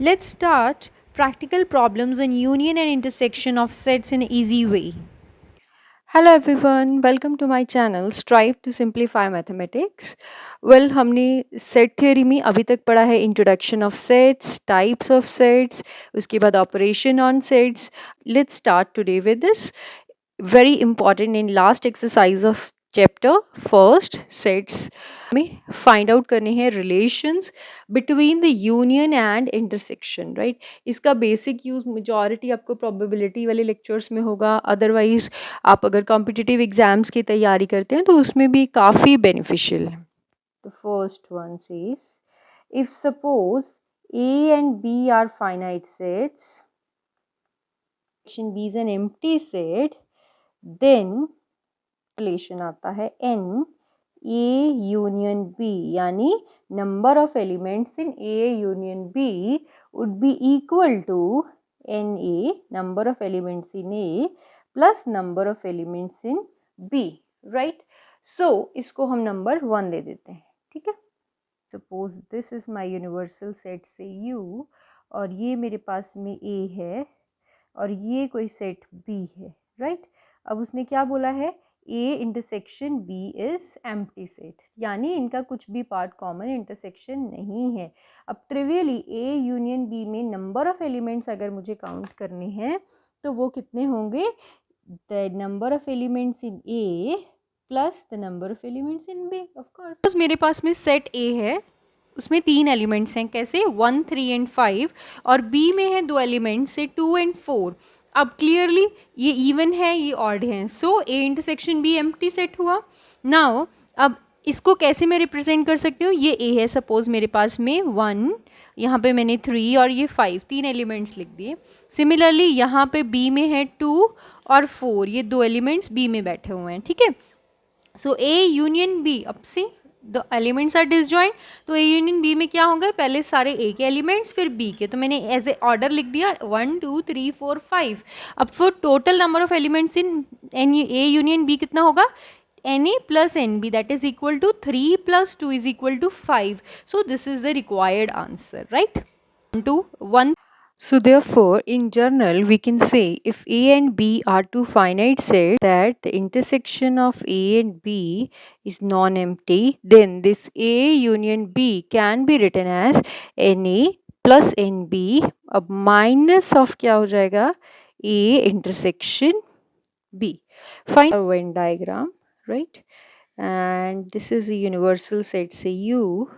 Let's start practical problems on union and intersection of sets in an easy way. Hello everyone, welcome to my channel strive to simplify mathematics. Well, हमने set theory में अभी तक पढ़ा है introduction of sets, types of sets, उसके बाद operation on sets. Let's start today with this very important in last exercise of chapter first sets में find out करने हैं relations between the union and intersection, right? इसका basic use majority आपको probability वाले lectures में होगा, otherwise आप अगर competitive exams की तैयारी करते हैं तो उसमें भी काफ़ी beneficial है. The first one says, if suppose A and B are finite sets, section B is an empty set, then relation आता है n A यूनियन B, यानी number of elements in A union B would be equal to NA, number of elements in A plus number of elements in B, right? So इसको हम number 1 दे देते हैं, ठीक है. Suppose this is my universal set से U, और ये मेरे पास में A है और ये कोई सेट B है, राइट? अब उसने क्या बोला है, A intersection B is empty set, यानी इनका कुछ भी पार्ट कॉमन इंटरसेक्शन नहीं है. अब ट्रिवियली A यूनियन B में नंबर ऑफ एलिमेंट्स अगर मुझे काउंट करने हैं तो वो कितने होंगे, the number of elements in A plus the number of elements in B, of course. मेरे पास में सेट A है, उसमें 3 एलिमेंट्स हैं, कैसे 1, 3 एंड 5, और B में है 2 एलिमेंट्स से 2 एंड 4. अब क्लियरली ये इवन है, ये ऑड है, सो A intersection B empty set हुआ. नाउ अब इसको कैसे मैं रिप्रेजेंट कर सकती हूँ, ये A है, सपोज मेरे पास में 1, यहाँ पे मैंने 3 और ये 5, 3 एलिमेंट्स लिख दिए. सिमिलरली यहाँ पे B में है 2 और 4, ये 2 एलिमेंट्स B में बैठे हुए हैं, ठीक है. सो A यूनियन B, अब से द एलिमेंट्स आर डिसजॉइंट, तो A यूनियन B में क्या होंगे, पहले सारे A के एलिमेंट्स फिर B के, तो मैंने एज ए ऑर्डर लिख दिया 1 2 3 4 5. अब फिर total number of elements in A union B कितना होगा, NA plus NB, that is equal to 3 plus 2 is equal to 5. So this is the required answer, right? 1 to 1. So therefore, in general, we can say if A and B are two finite sets that the intersection of A and B is non-empty, then this A union B can be written as NA plus NB. अब minus of क्या हो जाएगा, A intersection B. Find our Venn diagram, right? And this is a universal set, say U,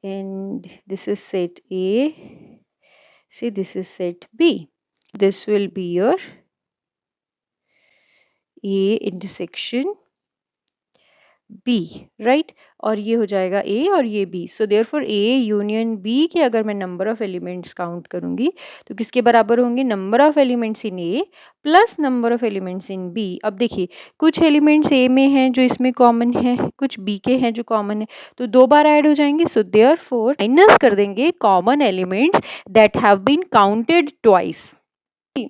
and this is set A. See, this is set B. This will be your A intersection B, right? और ये हो जाएगा A और ये B. So therefore A union B के अगर मैं number of elements count करूँगी तो किसके बराबर होंगे, number of elements in A plus number of elements in B. अब देखिए, कुछ एलिमेंट्स A में हैं जो इसमें कॉमन है, कुछ B के हैं जो कॉमन है, तो 2 बार ऐड हो जाएंगे. सो देयरफॉर माइनस कर देंगे common elements that have been counted twice.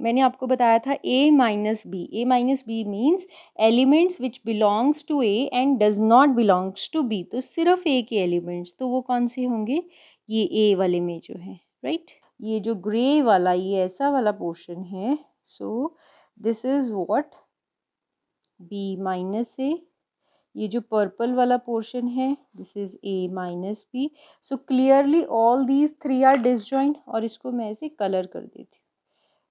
मैंने आपको बताया था A minus B. A minus B means elements which belongs to A and does not belongs to B. तो सिर्फ A के एलिमेंट्स, तो वो कौन से होंगे, ये A वाले में जो है, राइट? ये जो ग्रे वाला, ये ऐसा वाला पोर्शन है, so this is what B minus A. ये जो पर्पल वाला पोर्शन है, this is A minus B. So clearly all these 3 are disjoint, और इसको मैं ऐसे कलर कर देती हूँ,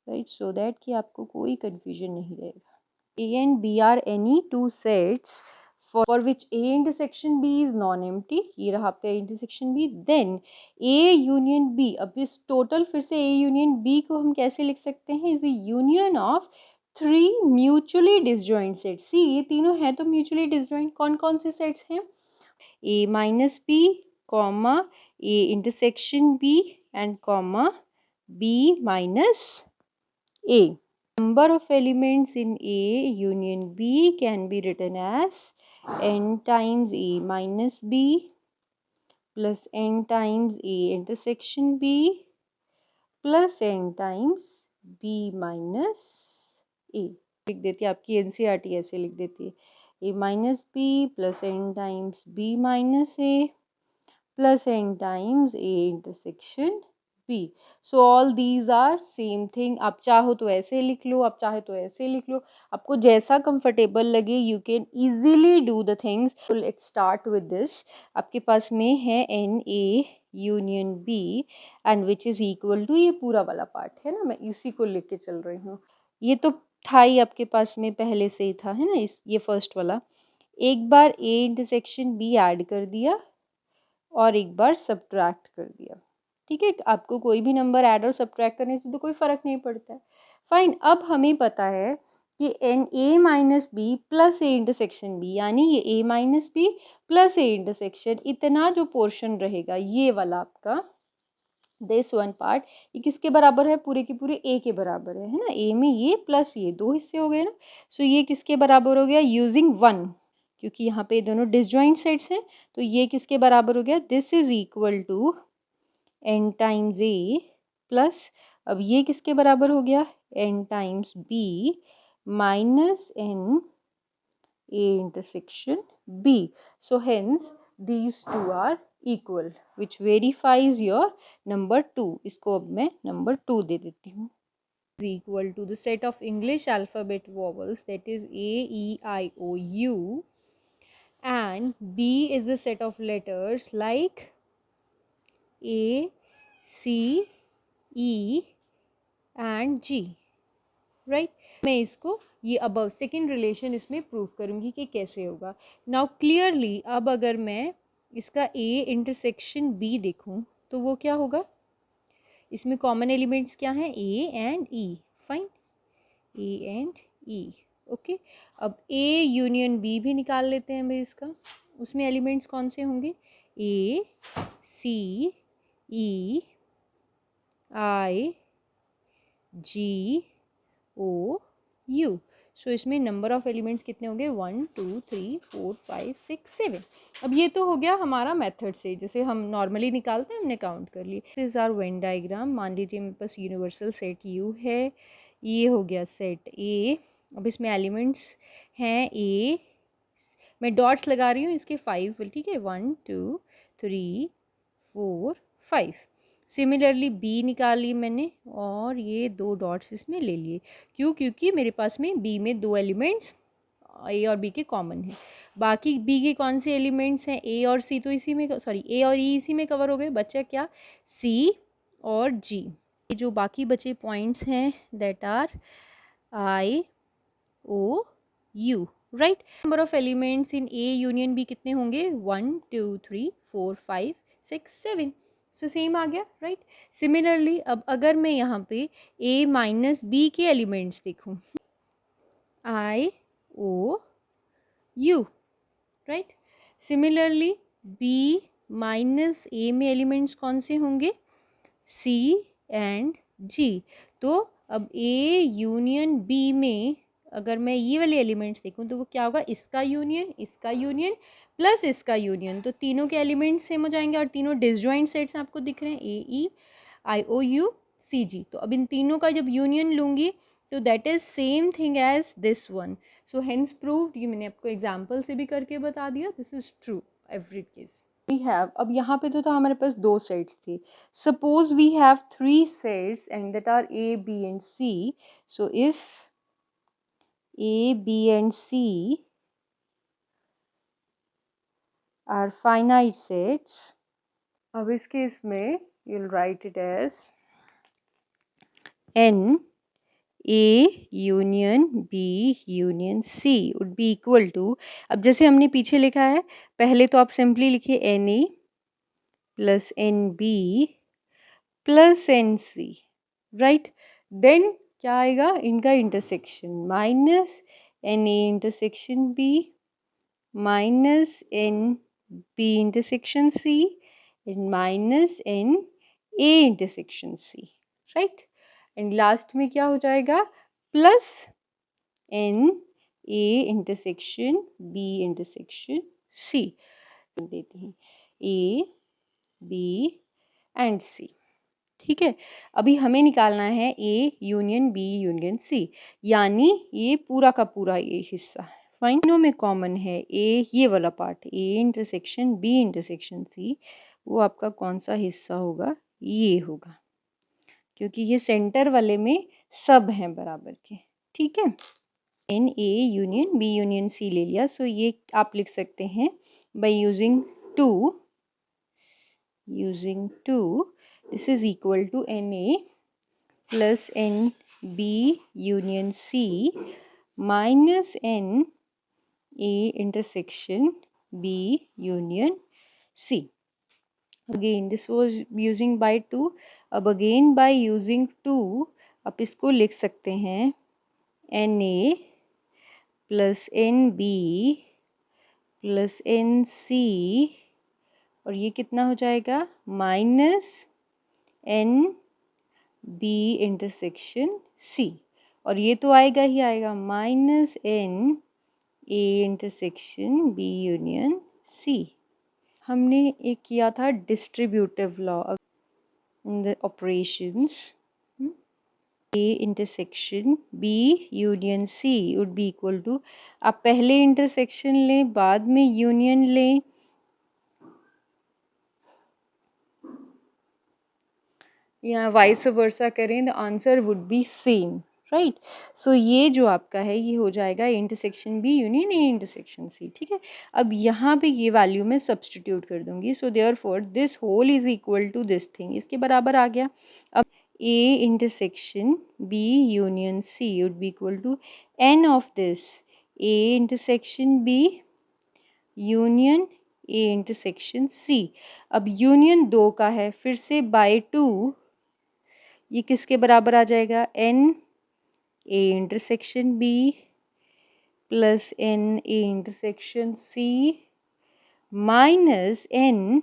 राइट, सो दैट कि आपको कोई कन्फ्यूजन नहीं रहेगा. A and B are any two sets for which A intersection B is non-empty. ये रहा आपका A intersection B. Then A union B, अब इस टोटल फिर से A union B को हम कैसे लिख सकते हैं, is the union of 3 mutually disjoint sets. See, ये तीनों हैं तो mutually disjoint. कौन कौन से सेट्स हैं, A minus B, comma A intersection B and comma B minus A. Number of elements in A union B can be written as n times A minus B plus n times A intersection B plus n times B minus A. लिख देती है आपकी NCERT ऐसे लिख देती है, A minus B plus n times B minus A plus n times A intersection B. So all these are same thing. आप चाहो तो ऐसे लिख लो, आप चाहे तो ऐसे लिख लो, आपको जैसा कंफर्टेबल लगे you can easily do the things. So let's start with this. आपके पास में है NA union B and which is equal to, ये पूरा वाला पार्ट है ना, मैं इसी को लेके चल रही हूँ. ये तो था ही आपके पास में पहले से ही था, है ना, इस ये फर्स्ट वाला. एक बार A इंटरसेक्शन B ऐड कर दिया और एक बार सब्ट्रैक्ट कर दिया. ठीक है, आपको कोई भी नंबर ऐड और सब्ट्रैक्ट करने से तो कोई फ़र्क नहीं पड़ता है. फाइन, अब हमें पता है कि n A minus B plus A intersection B, यानी ये A minus B plus A intersection, इतना जो पोर्शन रहेगा ये वाला आपका, दिस वन पार्ट, ये किसके बराबर है, पूरे के पूरे ए के बराबर है ना. ए में ये प्लस ये दो हिस्से हो गए ना. सो ये किसके बराबर हो गया, यूजिंग वन, क्योंकि यहाँ पे दोनों डिसजॉइंट सेट्स हैं, तो ये किसके बराबर हो गया, this is equal to n times A plus, अब ये किसके बराबर हो गया, n times B minus n A intersection B. So hence these two are equal, which verifies your number 2. इसको अब मैं number 2 दे देती हूँ. Is equal to the set of English alphabet vowels, that is A, E, I, O, U, and B is the set of letters like A, C, E and G. Right मैं इसको ये above second relation इसमें prove करूँगी कि कैसे होगा. Now clearly अब अगर मैं इसका ए इंटरसेक्शन बी देखूँ तो वो क्या होगा, इसमें कॉमन एलिमेंट्स क्या हैं, A and E. Fine, A and E. Okay, अब ए यूनियन बी भी निकाल लेते हैं भाई इसका. उसमें एलिमेंट्स कौन से होंगे, ए, सी, ई, आई, जी, ओ, यू. सो इसमें नंबर ऑफ एलिमेंट्स कितने होंगे, 1 2 3 4 5 6 7. अब ये तो हो गया हमारा मेथड से, जैसे हम नॉर्मली निकालते हैं, हमने काउंट कर लिए. This is our Venn diagram. मान लीजिए मेरे पास यूनिवर्सल सेट यू है, ये हो गया सेट ए. अब इसमें एलिमेंट्स हैं ए, मैं डॉट्स लगा रही हूँ इसके 5, ठीक है, 1 2 3 4 5. सिमिलरली बी निकाल ली मैंने और ये 2 डॉट्स इसमें ले लिए. क्यों, क्योंकि मेरे पास में बी में 2 एलिमेंट्स ए और बी के कॉमन हैं. बाकी बी के कौन से एलिमेंट्स हैं, ए और सी तो इसी में, सॉरी ए और ई इसी में कवर हो गए. बचा क्या, सी और जी. ये जो बाकी बचे पॉइंट्स हैं that are I, O, U. Right, number of elements in A union B कितने होंगे, 1 2 3 4 5 6 7. सो सेम आ गया. राइट, सिमिलरली अब अगर मैं यहाँ पे ए माइनस बी के एलिमेंट्स देखूँ, I, O, U. Right, similarly B minus A में एलिमेंट्स कौन से होंगे, सी एंड जी. तो अब ए यूनियन बी में अगर मैं ये वाले एलिमेंट्स देखूं तो वो क्या होगा, इसका यूनियन प्लस इसका यूनियन. तो तीनों के एलिमेंट्स सेम हो जाएंगे और तीनों डिसजॉइंट सेट्स आपको दिख रहे हैं, ए, ई, आई, ओ, यू, सी, जी. तो अब इन तीनों का जब यूनियन लूँगी तो that is same thing as this one. So hence proved, ये मैंने आपको एग्जाम्पल से भी करके बता दिया, this is true every case. We have, अब यहाँ पे तो था हमारे पास 2 सेट्स थे. Suppose we have 3 sets and that are A, B and C. So if A, B and C are finite sets, अब इस केस में you'll write it as N A union B union C would be equal to, अब जैसे हमने पीछे लिखा है, पहले तो आप सिंपली लिखिए NA plus NB plus NC. Right, then क्या आएगा, इनका intersection minus n A intersection B minus n B intersection C and minus n A intersection C. Right, and last में क्या हो जाएगा, plus n A intersection B intersection C. देते हैं ए, B and सी. ठीक है, अभी हमें निकालना है A union B union C, यानी ये पूरा का पूरा ये हिस्सा. फाइन, तीनों में कॉमन है ए, ये वाला part A intersection B intersection C, वो आपका कौन सा हिस्सा होगा, ये होगा. क्योंकि ये सेंटर वाले में सब हैं बराबर के, ठीक है। N A union B union C ले लिया, सो ये आप लिख सकते हैं by using two, this is equal to n A plus n B union C minus n A intersection B union C. Again this was using by two, अब again by using two आप इसको लिख सकते हैं n A plus n B plus n C, और ये कितना हो जाएगा minus n B intersection C, और ये तो आएगा ही आएगा minus n A intersection B union C. हमने एक किया था distributive law in the operations, A intersection B union C would be equal to, आप पहले इंटरसेक्शन लें बाद में यूनियन लें, या वाइस वर्सा करें, the answer would be same, right. So ये जो आपका है ये हो जाएगा intersection B union A intersection C, ठीक है। अब यहाँ पे ये वैल्यू मैं सब्सटीट्यूट कर दूंगी, so therefore this whole is equal to this thing, इसके बराबर आ गया। अब A intersection B union C would be equal to n of this A intersection B union A intersection C. अब यूनियन 2 का है, फिर से बाय 2, ये किसके बराबर आ जाएगा n A intersection B plus n A intersection C minus n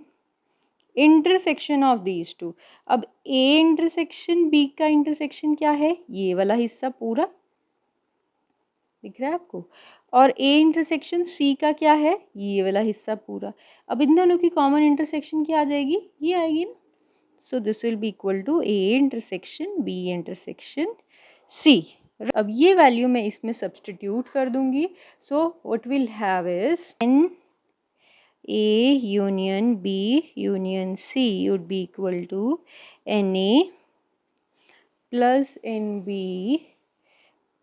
intersection of these two. अब ए इंटरसेक्शन बी का इंटरसेक्शन क्या है, ये वाला हिस्सा पूरा दिख रहा है आपको, और ए इंटरसेक्शन सी का क्या है, ये वाला हिस्सा पूरा। अब इन दोनों की कॉमन इंटरसेक्शन क्या आ जाएगी, ये आएगी ना, so this will be equal to A intersection B intersection C. अब ये वैल्यू मैं इसमें सब्सटीट्यूट कर दूंगी, so what will have is n A union B union C would be equal to n A plus n B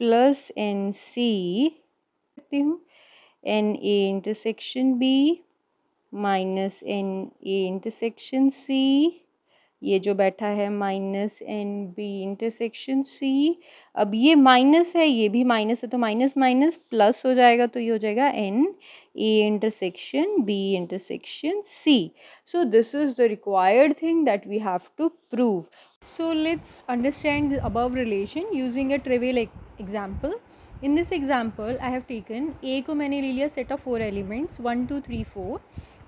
plus n C, करती हूँ n A intersection B minus n A intersection C, ये जो बैठा है minus n B intersection C. अब ये minus है, ये भी माइनस है, तो माइनस माइनस प्लस हो जाएगा, तो ये हो जाएगा n A intersection B intersection C. So this is the required thing that we have to prove. So let's understand the above relation using a trivial example. In this example, I have taken A को मैंने ले लिया set of 4 elements 1 2 3 4,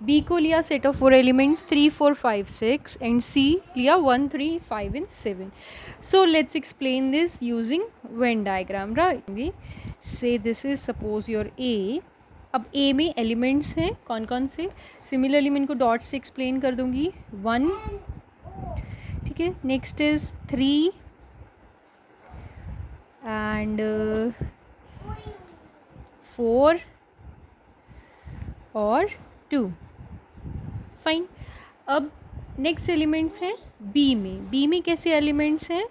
B को लिया set of 4 elements 3 4 5 6, and C लिया 1 3 5 and 7. So let's explain this using Venn diagram, right? We say this is suppose your A. अब A में elements हैं कौन कौन से, सिमिलरली मैं इनको डॉट से एक्सप्लेन कर दूंगी। 1, ठीक है, नेक्स्ट इज 3 एंड 4 और 2, फाइन। अब नेक्स्ट एलिमेंट्स हैं बी में कैसे एलिमेंट्स हैं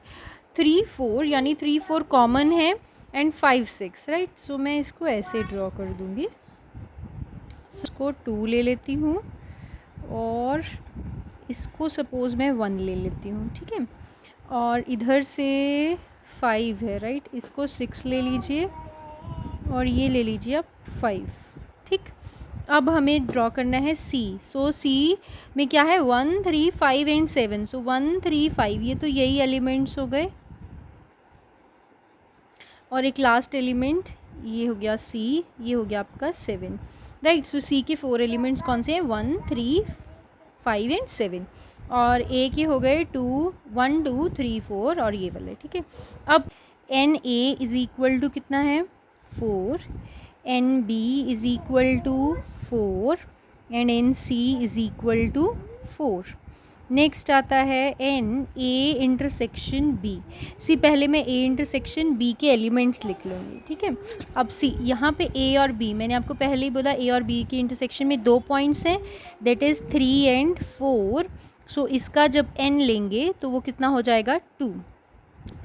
3 4, यानी 3 4 कॉमन है एंड 5 6, राइट। सो मैं इसको ऐसे ड्रॉ कर दूंगी, इसको 2 ले लेती हूँ और इसको सपोज़ मैं 1 ले लेती हूँ, ठीक है, और इधर से 5 है, राइट, इसको 6 ले लीजिए और ये ले लीजिए आप 5, ठीक। अब हमें ड्रॉ करना है सी, सो सी में क्या है 1 3 5 एंड 7, सो 1 3 5 ये तो यही एलिमेंट्स हो गए, और एक लास्ट एलिमेंट ये हो गया सी, ये हो गया आपका 7, राइट। सो सी के 4 एलिमेंट्स कौन से हैं 1 3 5 एंड 7, और ए के हो गए 2 1 2 3 4 और ये वाले, ठीक है। अब n A is equal to कितना है 4, n B is equal to 4 and n C is equal to 4। Next आता है n A intersection B. See पहले मैं ए इंटरसेक्शन बी के एलिमेंट्स लिख लूँगी, ठीक है। अब सी यहाँ पे ए और बी, मैंने आपको पहले ही बोला ए और बी के इंटरसेक्शन में 2 पॉइंट्स हैं, दैट इज़ 3 एंड 4, सो इसका जब n लेंगे तो वो कितना हो जाएगा 2।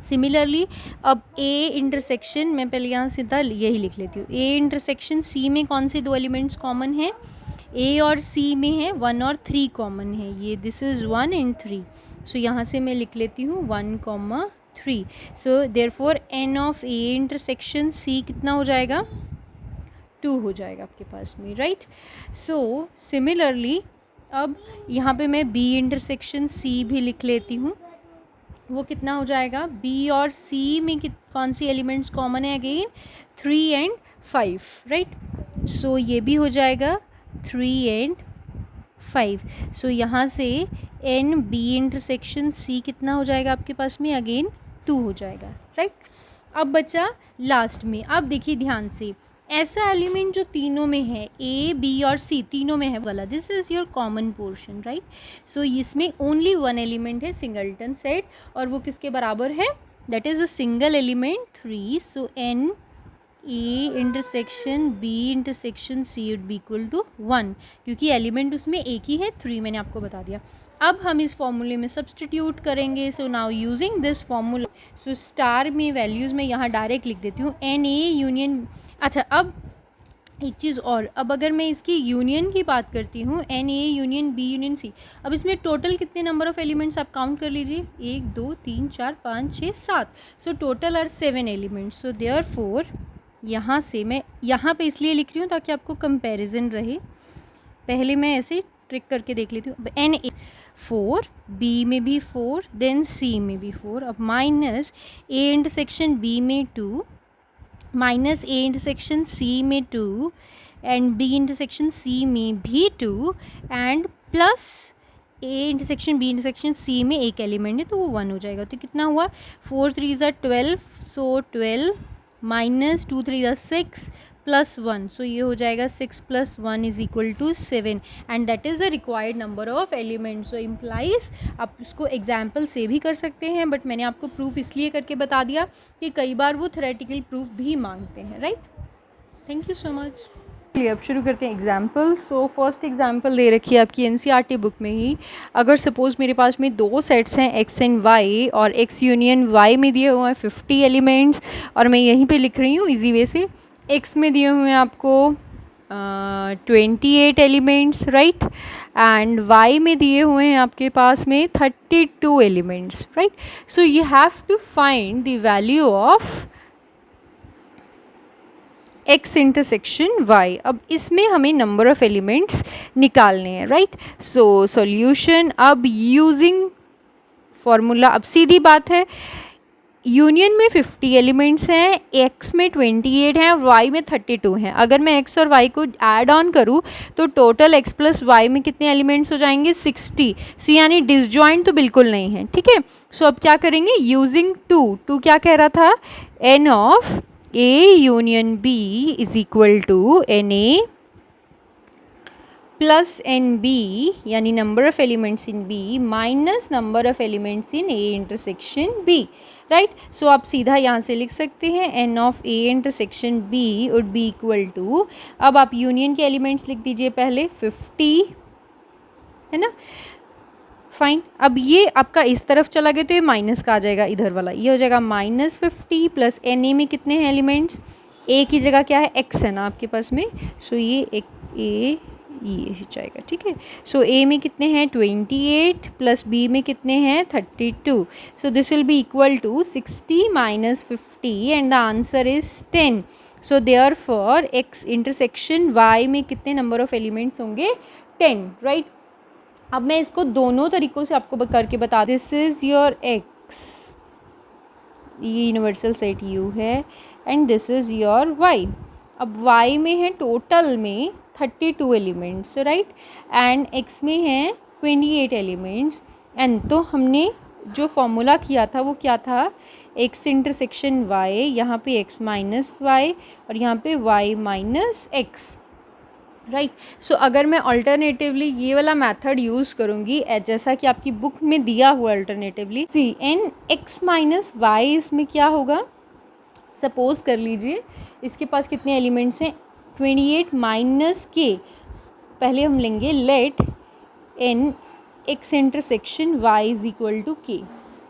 सिमिलरली अब A इंटरसेक्शन, मैं पहले यहाँ सीधा यही लिख लेती हूँ, A इंटरसेक्शन C में कौन से दो एलिमेंट्स कॉमन हैं? A और C में है 1 और 3 कॉमन है, ये दिस इज़ 1 एंड 3। सो यहाँ से मैं लिख लेती हूँ 1, 3। So therefore n of A intersection C कितना हो जाएगा? 2 हो जाएगा आपके पास में, राइट। सो सिमिलरली अब यहाँ पे मैं B इंटरसेक्शन C भी लिख लेती हूँ, वो कितना हो जाएगा? B और C में कौन सी एलिमेंट्स कॉमन है? Again 3 and 5, right. सो ये भी हो जाएगा 3 एंड 5। सो यहाँ से n B इंटरसेक्शन C कितना हो जाएगा आपके पास में? अगेन 2 हो जाएगा, राइट। अब बचा लास्ट में, अब देखिए ध्यान से, ऐसा एलिमेंट जो तीनों में है, A, B और C तीनों में है वाला, this is your common portion, right. So इसमें ओनली वन एलिमेंट है सिंगल्टन सेट, और वो किसके बराबर है? That is a single element 3। So n A intersection B intersection C would be equal to 1, क्योंकि एलिमेंट उसमें एक ही है 3, मैंने आपको बता दिया। अब हम इस फॉर्मूले में सब्सटीट्यूट करेंगे। So now using this formula, so star में वैल्यूज़ मैं यहाँ डायरेक्ट लिख देती हूँ एन ए यूनियन। अच्छा, अब एक चीज़ और, अब अगर मैं इसकी यूनियन की बात करती हूँ, n A union B union C, अब इसमें टोटल कितने नंबर ऑफ़ एलिमेंट्स आप काउंट कर लीजिए, 1 2 3 4 5 6 7। So total are 7 elements. So therefore यहाँ से मैं यहाँ पे इसलिए लिख रही हूँ ताकि आपको कंपैरिजन रहे। पहले मैं ऐसे ट्रिक करके देख लेती हूँ। अब एन 4, बी में भी 4, देन सी में भी 4। अब माइनस ए इंटरसेक्शन बी में 2, माइनस ए इंटरसेक्शन सी में 2, एंड बी इंटरसेक्शन सी में भी 2, and plus A intersection B intersection C में एक एलिमेंट है तो वो 1 हो जाएगा। तो कितना हुआ? 4 3 ज़ा 12, सो 12 माइनस 2 3 ज़ा 6 प्लस 1, सो ये हो जाएगा 6 plus 1 is equal to 7, and that is the required number of elements. So implies आप उसको एग्जाम्पल से भी कर सकते हैं, बट मैंने आपको प्रूफ इसलिए करके बता दिया कि कई बार वो थ्योरेटिकल प्रूफ भी मांगते हैं, right. Thank you so much. चलिए अब शुरू करते हैं एग्जाम्पल। सो फर्स्ट एग्जाम्पल दे रखी है आपकी एनसीईआरटी बुक में ही। अगर सपोज़ मेरे पास में दो सेट्स हैं एक्स एंड वाई, और एक्स यूनियन वाई में दिए हुए हैं 50 एलिमेंट्स, और मैं यहीं पे लिख रही हूँ इजी वे से, एक्स में दिए हुए हैं आपको 28 एलिमेंट्स, राइट, एंड वाई में दिए हुए हैं आपके पास में 32 elements, right. So you have to find the value of X intersection Y. अब इसमें हमें नंबर ऑफ़ एलिमेंट्स निकालने हैं, राइट। सो सॉल्यूशन, अब यूजिंग फॉर्मूला, अब सीधी बात है, यूनियन में 50 एलिमेंट्स हैं, एक्स में 28 हैं, वाई में 32 हैं। अगर मैं एक्स और वाई को ऐड ऑन करूँ तो टोटल एक्स प्लस वाई में कितने एलिमेंट्स हो जाएंगे? 60। सो यानी डिसजॉइंट तो बिल्कुल नहीं है, ठीक है। सो अब क्या करेंगे? यूजिंग टू क्या कह रहा था? N of A union B is equal to n A plus n B, यानी number of elements in B minus number of elements in A intersection B, right. So आप सीधा यहाँ से लिख सकते हैं n of A intersection B would be equal to, अब आप यूनियन के एलिमेंट्स लिख दीजिए पहले, 50 है ना, फाइन। अब ये आपका इस तरफ चला गया तो ये माइनस का आ जाएगा, इधर वाला ये हो जाएगा माइनस 50 प्लस एन ए में कितने हैं एलिमेंट्स? ए की जगह क्या है? एक्स है ना आपके पास में, सो ये एक ए ये हो जाएगा, ठीक है। सो ए में कितने हैं? 28 प्लस बी में कितने हैं? 32। So this will be equal to 60 minus 50 and the answer is 10। So therefore X intersection Y में कितने नंबर ऑफ एलिमेंट्स होंगे? 10, राइट। अब मैं इसको दोनों तरीक़ों से आपको करके बता, दिस इज़ योर एक्स, ये यूनिवर्सल सेट यू है, and this is your Y. अब वाई में है टोटल में 32 एलिमेंट्स, राइट, एंड एक्स में है 28 एलिमेंट्स। एंड तो हमने जो फॉर्मूला किया था वो क्या था? एक्स इंटरसेक्शन वाई, यहाँ पे एक्स माइनस वाई और यहाँ पे वाई माइनस एक्स, राइट। सो अगर मैं अल्टरनेटिवली ये वाला मेथड यूज़ करूँगी जैसा कि आपकी बुक में दिया हुआ alternatively, see n X minus Y, इसमें क्या होगा? सपोज़ कर लीजिए इसके पास कितने एलिमेंट्स हैं? 28 माइनस के, पहले हम लेंगे let n x intersection y is equal to k,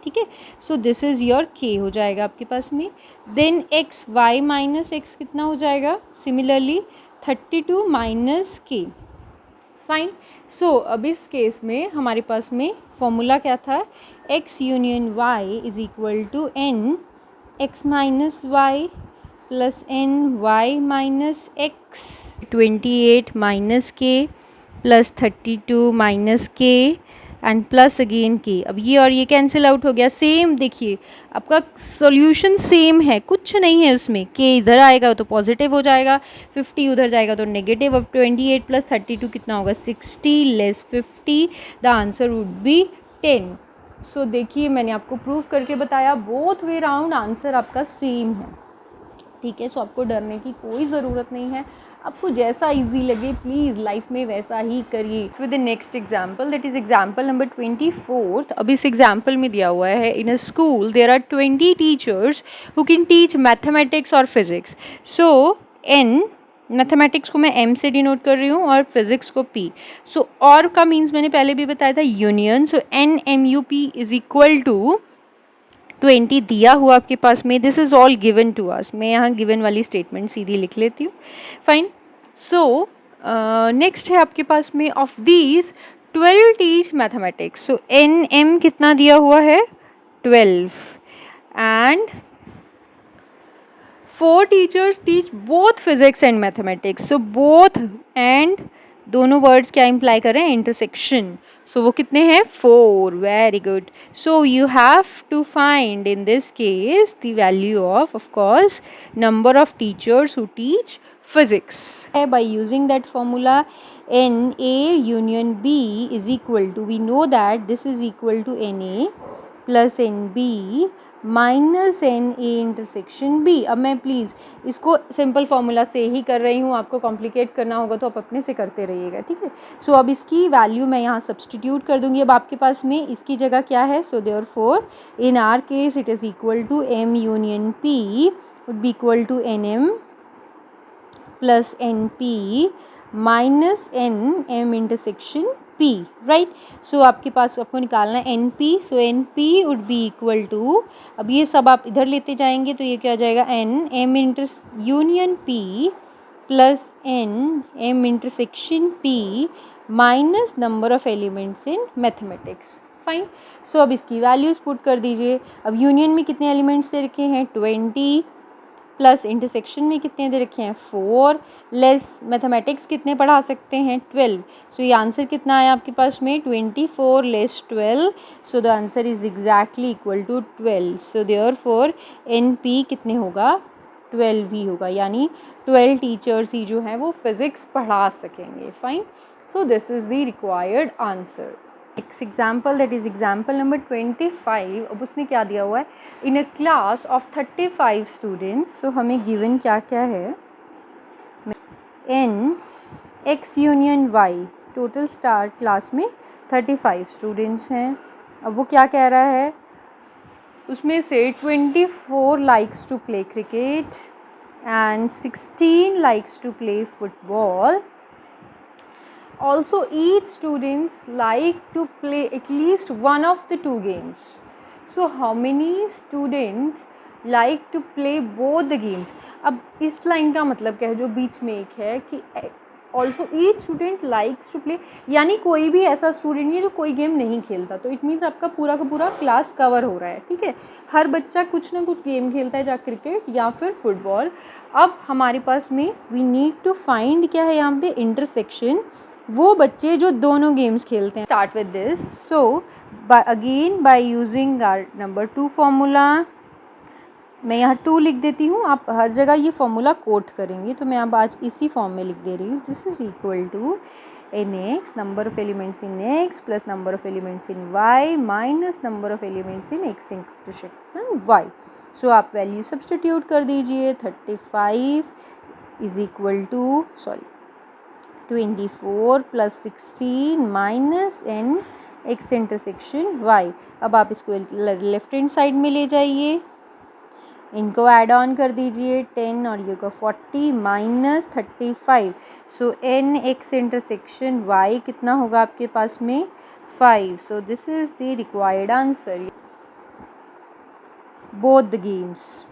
ठीक है। So this is your k हो जाएगा आपके पास में। Then x y minus X कितना हो जाएगा, similarly 32 minus k, fine. So अब इस केस में हमारे पास में फॉर्मूला क्या था, x union y is equal to n x minus Y plus n y minus x, 28 minus k plus 32 minus k and plus again k। अब ये और ये कैंसिल आउट हो गया, सेम देखिए आपका सॉल्यूशन सेम है, कुछ नहीं है उसमें, k इधर आएगा तो पॉजिटिव हो जाएगा, 50 उधर जाएगा तो नेगेटिव। अब 28 प्लस 32 कितना होगा, 60 less 50, the answer would B 10। सो देखिए मैंने आपको प्रूव करके बताया, बोथ वे राउंड आंसर आपका सेम है, ठीक है। सो आपको डरने की कोई ज़रूरत नहीं है, आपको जैसा इजी लगे प्लीज़ लाइफ में वैसा ही करिए। With the next example, that is example number 24। अब इस एग्जाम्पल में दिया हुआ है, in a school there are 20 teachers who can teach mathematics और फिजिक्स। सो एन, मैथमेटिक्स को मैं m से डिनोट कर रही हूँ और फिजिक्स को p। सो और का मीन्स मैंने पहले भी बताया था union. So n MUP is equal to 20 दिया हुआ आपके पास में, this is all given to us. मैं यहाँ गिवन वाली स्टेटमेंट सीधी लिख लेती हूँ, फाइन। सो नेक्स्ट है आपके पास में, of these 12 teach mathematics. So n M कितना दिया हुआ है, 12, and 4 teachers teach both physics and mathematics. So both and दोनों वर्ड्स क्या इंप्लाई कर रहे हैं, इंटरसेक्शन। सो वो कितने हैं, 4, very good. So you have to find in this case the value of course number of teachers who teach physics by using that formula NA union B is equal to, we know that this is equal to NA plus NB minus NA intersection B। अब मैं please इसको simple formula से ही कर रही हूँ, आपको complicate करना होगा तो आप अपने से करते रहिएगा, ठीक है। सो अब इसकी वैल्यू मैं यहाँ सब्सटीट्यूट कर दूँगी। अब आपके पास में इसकी जगह क्या है, so therefore in our case it is equal to M union P would be equal to NM plus NP minus NM intersection P, right. So आपके पास आपको निकालना है NP। So NP would be equal to, अब ये सब आप इधर लेते जाएंगे तो ये क्या हो जाएगा, M inter union P plus M intersection P minus number of elements in mathematics, fine. So अब इसकी वैल्यूज़ पुट कर दीजिए। अब यूनियन में कितने एलिमेंट्स दे रखे हैं, 20, प्लस इंटरसेक्शन में कितने दे रखे हैं, 4, लेस मैथमेटिक्स कितने पढ़ा सकते हैं, 12। सो ये आंसर कितना आया आपके पास में, 24 less 12। So the answer is exactly equal to 12। So therefore NP कितने होगा, 12 ही होगा, यानी 12 टीचर्स ही जो हैं वो फिज़िक्स पढ़ा सकेंगे, fine. So this is the required answer. Next example, that is example number 25। अब उसने क्या दिया हुआ है, in a class of 35 students. सो हमें गिवन क्या क्या है, n x union y, total star class में 35 स्टूडेंट्स हैं। अब वो क्या कह रहा है, उसमें से 24 likes to play cricket and 16 likes to play football. Also each students like to play at least one of the two games. So how many students like to play both the games? अब इस line का मतलब क्या है, जो बीच में एक है कि also each student likes to play, यानी कोई भी ऐसा स्टूडेंट नहीं है जो कोई गेम नहीं खेलता। तो इट मीन्स आपका पूरा का पूरा क्लास कवर हो रहा है, ठीक है। हर बच्चा कुछ ना कुछ गेम खेलता है, चाहे क्रिकेट या फिर फुटबॉल। अब हमारे पास में वी नीड टू फाइंड क्या है यहाँ पे, इंटरसेक्शन, वो बच्चे जो दोनों गेम्स खेलते हैं। Start with this. So again by using our number 2 formula, मैं यहाँ 2 लिख देती हूँ, आप हर जगह ये फॉर्मूला कोट करेंगे, तो मैं अब आज इसी फॉर्म में लिख दे रही हूँ। This is equal to NX number of elements in X plus number of elements in Y minus number of elements in X intersection Y। So आप वैल्यू सब्सटीट्यूट कर दीजिए, 35 is equal to 24 plus 16 minus N X intersection Y। अब आप इसको left hand side में ले जाइए, इनको ऐड ऑन कर दीजिए, 10 और ये को 40 माइनस 35। सो N X इंटरसेक्शन Y कितना होगा आपके पास में, 5. So this is the required answer. Both the games.